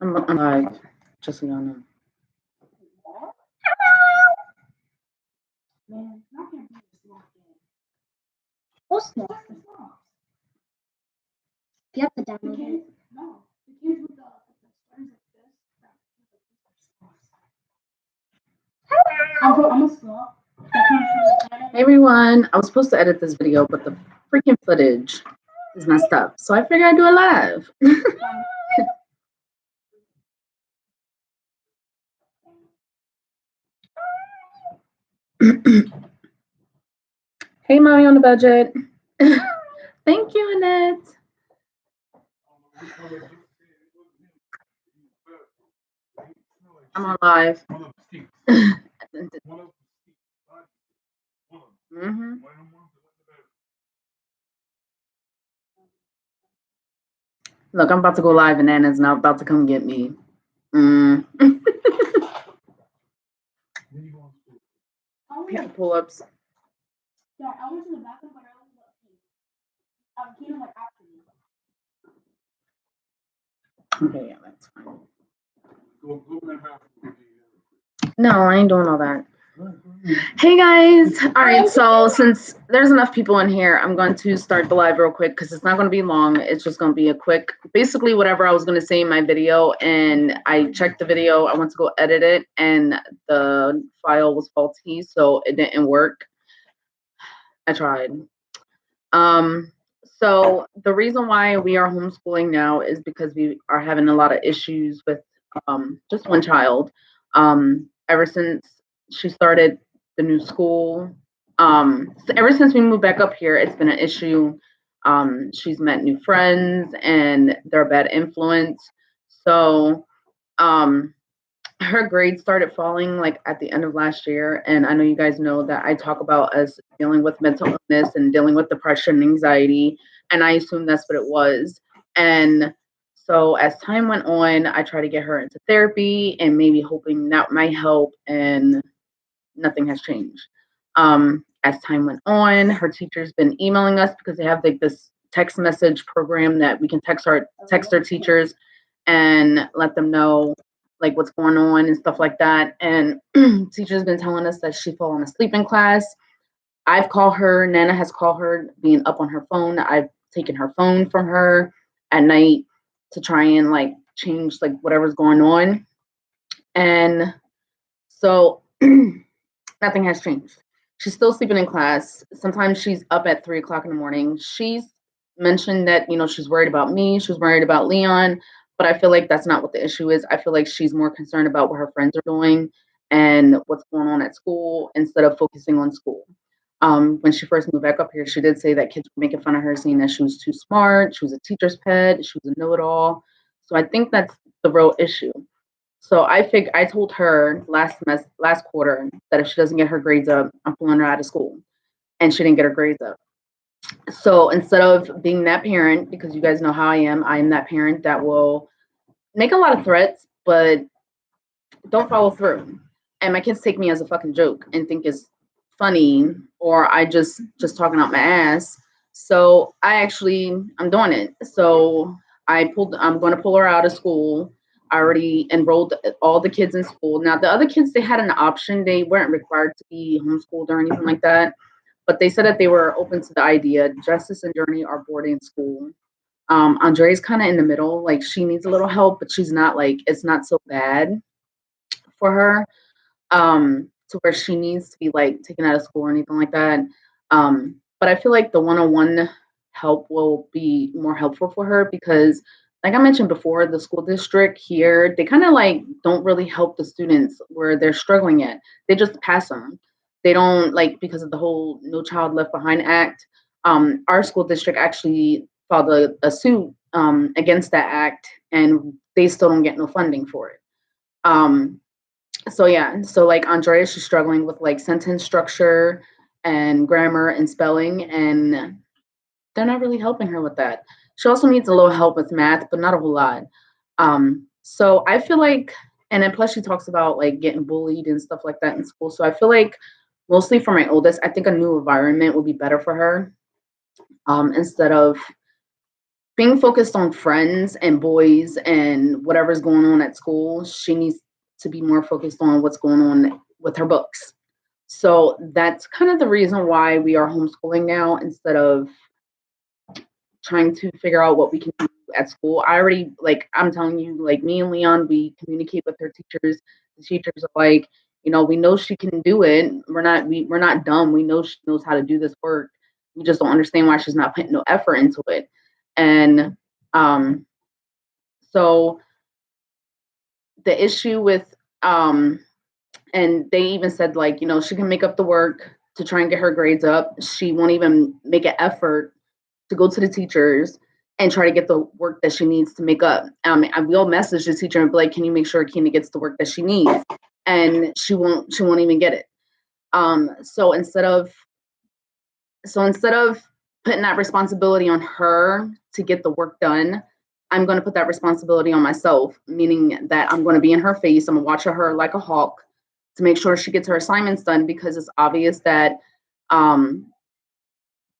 I'm live, just so y'all know. Man, not gonna be this long. What's not? You have to download it. No, the kids with the sweaters like this. I'm gonna stop. Hey everyone, I was supposed to edit this video, but the freaking footage is messed up, so I figured I'd do it live. Hey, mommy on the budget. Thank you, Annette. I'm on live. Mm-hmm. Look, I'm about to go live, and Anna's now about to come get me. Pull-ups. Yeah, I went to the bathroom, but I only got pee. Like after me. Okay, yeah, that's fine. No, I ain't doing all that. Hey guys. All right, so since there's enough people in here, I'm going to start the live real quick because it's not going to be long. It's just going to be a quick, basically whatever I was going to say in my video, and I checked the video. I went to go edit it, and the file was faulty, so it didn't work. I tried. So the reason why we are homeschooling now is because we are having a lot of issues with just one child. Ever since she started the new school, so ever since we moved back up here, it's been an issue. She's met new friends and they're a bad influence. So her grades started falling like at the end of last year, and I know you guys know that I talk about us dealing with mental illness and dealing with depression and anxiety, and I assumed that's what it was. And so as time went on, I tried to get her into therapy and maybe hoping that might help, and nothing has changed. As time went on, her teacher's been emailing us because they have like this text message program that we can text our teachers and let them know like what's going on and stuff like that. And teacher's been telling us that she's fallen asleep in class. I've called her, Nana has called her being up on her phone. I've taken her phone from her at night to try and like change like whatever's going on. And so nothing has changed. She's still sleeping in class. Sometimes she's up at 3 o'clock in the morning. She's mentioned that, she's worried about me. She's worried about Leon. But I feel like that's not what the issue is. I feel like she's more concerned about what her friends are doing and what's going on at school instead of focusing on school. When she first moved back up here, she did say that kids were making fun of her, saying that she was too smart, she was a teacher's pet, she was a know-it-all. So I think that's the real issue. So I told her last quarter that if she doesn't get her grades up, I'm pulling her out of school, and she didn't get her grades up. So instead of being that parent, because you guys know how I am that parent that will make a lot of threats, but don't follow through. And my kids take me as a fucking joke and think it's funny, or I just talking out my ass. So I'm doing it. So I'm going to pull her out of school. I already enrolled all the kids in school. Now the other kids, they had an option. They weren't required to be homeschooled or anything like that, but they said that they were open to the idea. Justice and Journey are boarding school. Andrea's kind of in the middle. Like she needs a little help, but she's not like, it's not so bad for her, to where she needs to be like taken out of school or anything like that. But I feel like the one-on-one help will be more helpful for her because, like I mentioned before, the school district here, they kind of like don't really help the students where they're struggling at. They just pass them. They don't, like, because of the whole No Child Left Behind Act. Our school district actually filed a suit against that act, and they still don't get no funding for it. So yeah, so like Andrea, she's struggling with like sentence structure and grammar and spelling, and they're not really helping her with that. She also needs a little help with math, but not a whole lot. So I feel like, and then plus she talks about like getting bullied and stuff like that in school. So I feel like mostly for my oldest, I think a new environment would be better for her, instead of being focused on friends and boys and whatever's going on at school, she needs to be more focused on what's going on with her books. So that's kind of the reason why we are homeschooling now instead of trying to figure out what we can do at school. I already, like, I'm telling you, like, me and Leon, we communicate with her teachers. The teachers are like, we know she can do it. We're not dumb. We know she knows how to do this work. We just don't understand why she's not putting no effort into it. And so the issue with and they even said, like, she can make up the work to try and get her grades up. She won't even make an effort to go to the teachers and try to get the work that she needs to make up. I will message the teacher and be like, can you make sure Kina gets the work that she needs? And she won't even get it. So instead of putting that responsibility on her to get the work done, I'm going to put that responsibility on myself, meaning that I'm going to be in her face. I'm going to watch her like a hawk to make sure she gets her assignments done, because it's obvious that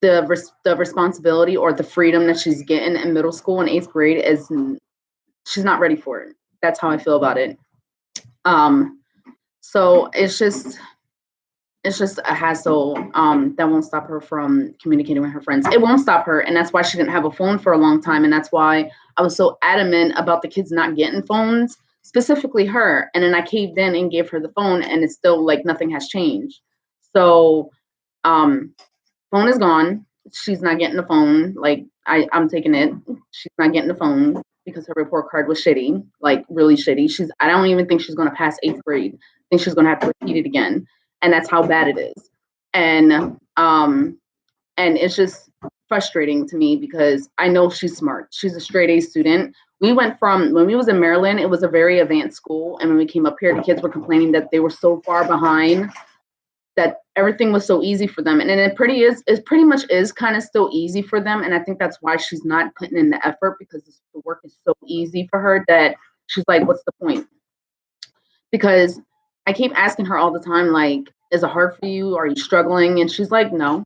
the responsibility or the freedom that she's getting in middle school and 8th grade is, she's not ready for it. That's how I feel about it. So it's just a hassle that won't stop her from communicating with her friends. It won't stop her, and that's why she didn't have a phone for a long time, and that's why I was so adamant about the kids not getting phones, specifically her. And then I caved in and gave her the phone, and it's still like nothing has changed. So phone is gone. She's not getting the phone. Like, I'm taking it. She's not getting the phone because her report card was shitty, like really shitty. I don't even think she's going to pass 8th grade. I think she's going to have to repeat it again. And that's how bad it is. And it's just frustrating to me because I know she's smart. She's a straight A student. We went from, when we was in Maryland, it was a very advanced school. And when we came up here, the kids were complaining that they were so far behind, that everything was so easy for them. And then it pretty much is kind of still easy for them. And I think that's why she's not putting in the effort, because the work is so easy for her that she's like, what's the point? Because I keep asking her all the time, like, is it hard for you? Are you struggling? And she's like, no.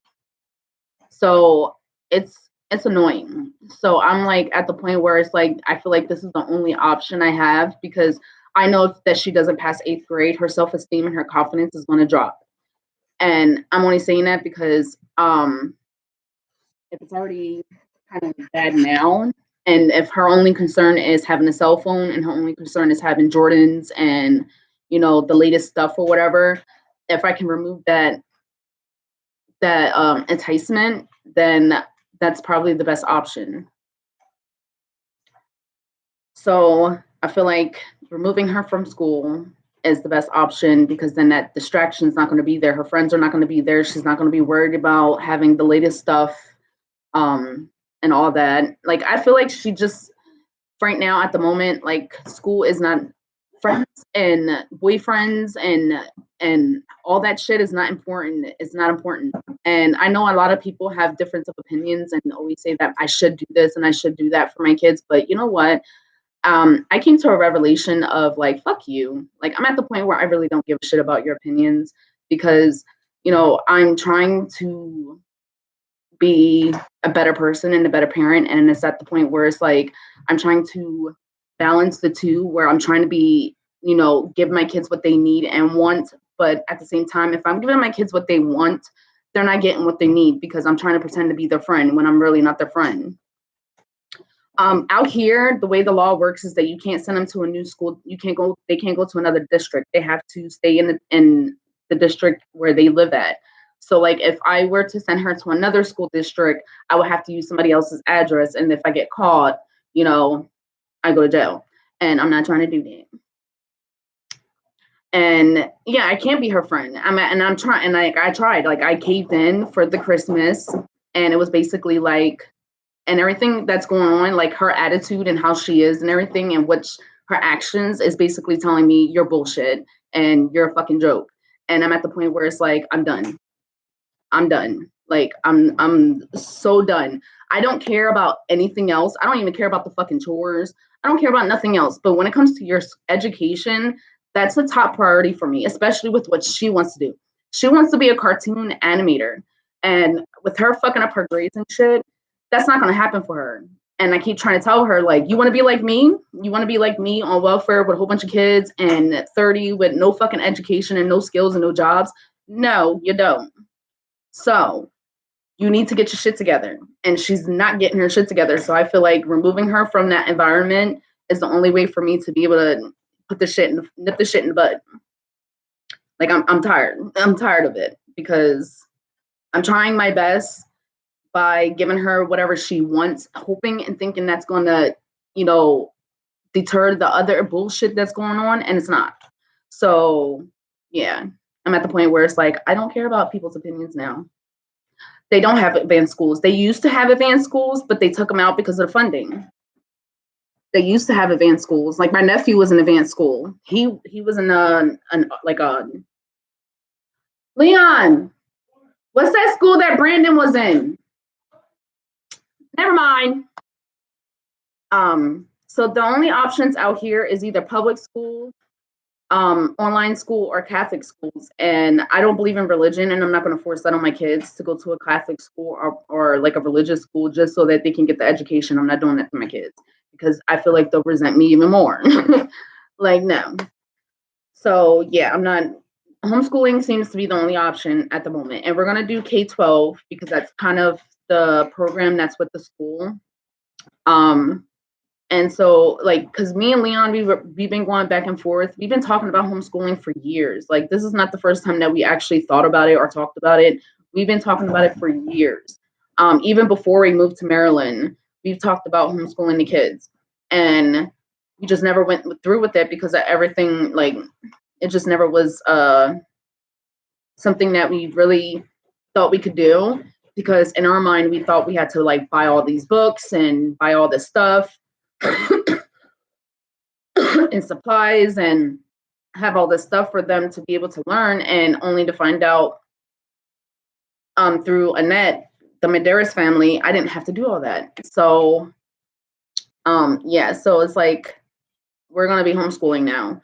So it's annoying. So I'm like at the point where it's like, I feel like this is the only option I have, because I know that she doesn't pass 8th grade, her self-esteem and her confidence is going to drop. And I'm only saying that because if it's already kind of bad now, and if her only concern is having a cell phone and her only concern is having Jordans and, the latest stuff or whatever, if I can remove that enticement, then that's probably the best option. So I feel like removing her from school is the best option, because then that distraction is not going to be there. Her friends are not going to be there. She's not going to be worried about having the latest stuff and all that. Like, I feel like she just, right now at the moment, like, school is not, friends and boyfriends and all that shit is not important. It's not important. And I know a lot of people have difference of opinions and always say that I should do this and I should do that for my kids. But you know what? I came to a revelation of, like, fuck you. Like, I'm at the point where I really don't give a shit about your opinions, because, I'm trying to be a better person and a better parent. And it's at the point where it's like, I'm trying to balance the two, where I'm trying to be, give my kids what they need and want. But at the same time, if I'm giving my kids what they want, they're not getting what they need, because I'm trying to pretend to be their friend when I'm really not their friend. Out here, the way the law works is that you can't send them to a new school. They can't go to another district. They have to stay in the district where they live at. So, like, if I were to send her to another school district, I would have to use somebody else's address. And if I get caught, I go to jail. And I'm not trying to do that. And yeah, I can't be her friend. I'm trying, and like, I tried, like, I caved in for the Christmas, and it was basically like, and everything that's going on, like, her attitude and how she is and everything, and her actions is basically telling me you're bullshit and you're a fucking joke. And I'm at the point where it's like, I'm done. Like, I'm so done. I don't care about anything else. I don't even care about the fucking chores. I don't care about nothing else. But when it comes to your education, that's the top priority for me, especially with what she wants to do. She wants to be a cartoon animator. And with her fucking up her grades and shit, that's not going to happen for her. And I keep trying to tell her, like, you want to be like me? You want to be like me on welfare with a whole bunch of kids and at 30 with no fucking education and no skills and no jobs? No, you don't. So you need to get your shit together. And she's not getting her shit together. So I feel like removing her from that environment is the only way for me to be able to nip the shit in the bud. Like I'm tired. I'm tired of it because I'm trying my best by giving her whatever she wants, hoping and thinking that's going to, you know, deter the other bullshit that's going on, and it's not. So, yeah, I'm at the point where it's like, I don't care about people's opinions now. They don't have advanced schools. They used to have advanced schools, but they took them out because of the funding. They used to have advanced schools. Like my nephew was in advanced school. He was in a Leon. What's that school that Brandon was in? Never mind. So the only options out here is either public school, online school, or Catholic schools. And I don't believe in religion, and I'm not going to force that on my kids to go to a Catholic school or like a religious school just so that they can get the education. I'm not doing that for my kids because I feel like they'll resent me even more. Like, no. So yeah, I'm not. Homeschooling seems to be the only option at the moment, and we're going to do K-12 because that's kind of the program that's with the school. And so, like, because me and Leon, we've been going back and forth. We've been talking about homeschooling for years. Like, this is not the first time that we actually thought about it or talked about it. We've been talking about it for years. Even before we moved to Maryland, we've talked about homeschooling the kids. And we just never went through with it because of everything. Like, it just never was something that we really thought we could do. Because in our mind, we thought we had to, like, buy all these books and buy all this stuff. And supplies and have all this stuff for them to be able to learn, and only to find out through Annette, the Medeiros family, I didn't have to do all that. So yeah, so it's like we're gonna be homeschooling now.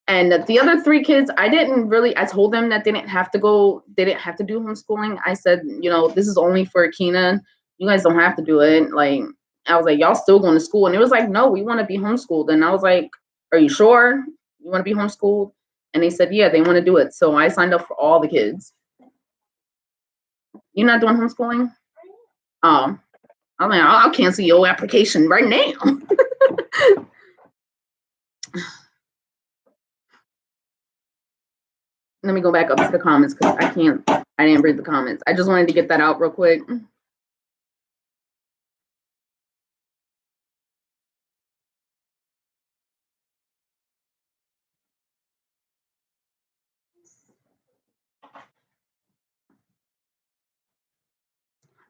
And the other three kids, I told them that they didn't have to do homeschooling. I said, you know, this is only for Akina. You guys don't have to do it. Like, I was like, y'all still going to school? And it was like, no, we want to be homeschooled. And I was like, are you sure you want to be homeschooled? And they said, yeah, they want to do it. So I signed up for all the kids. You're not doing homeschooling? I'm like, I'll cancel your application right now. Let me go back up to the comments because I didn't read the comments. I just wanted to get that out real quick.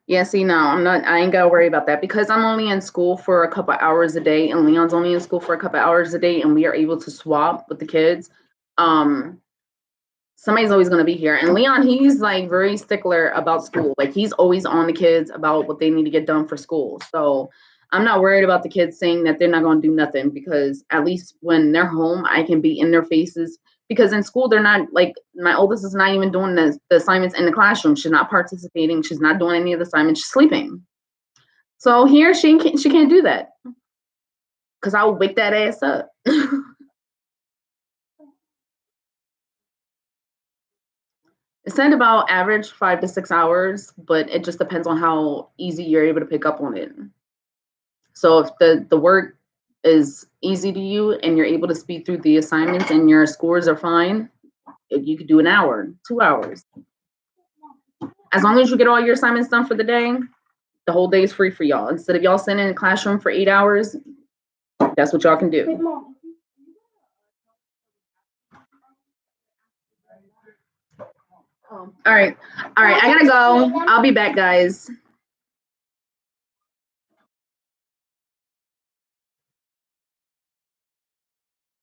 Yeah, see, no, I ain't gotta worry about that because I'm only in school for a couple hours a day and Leon's only in school for a couple hours a day and we are able to swap with the kids. Somebody's always going to be here. And Leon, he's like very stickler about school. Like, he's always on the kids about what they need to get done for school. So I'm not worried about the kids saying that they're not going to do nothing, because at least when they're home, I can be in their faces. Because in school, they're not, like, my oldest is not even doing the assignments in the classroom. She's not participating. She's not doing any of the assignments. She's sleeping. So here, she can't do that because I'll wake that ass up. It said about average 5 to 6 hours, but it just depends on how easy you're able to pick up on it. So if the work is easy to you and you're able to speed through the assignments and your scores are fine, you could do an hour, 2 hours. As long as you get all your assignments done for the day, the whole day is free for y'all. Instead of y'all sitting in the classroom for 8 hours, that's what y'all can do. All right, I gotta go. I'll be back, guys.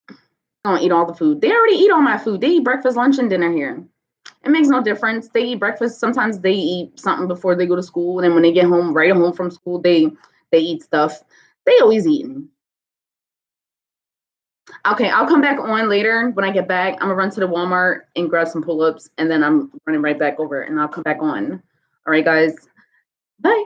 I don't eat all the food. They already eat all my food. They eat breakfast, lunch, and dinner here. It makes no difference. They eat breakfast. Sometimes they eat something before they go to school, and then when they get home, right home from school, they eat stuff. They always eating. Okay, I'll come back on later when I get back. I'm gonna run to the Walmart and grab some pull-ups, and then I'm running right back over, and I'll come back on. All right, guys. Bye.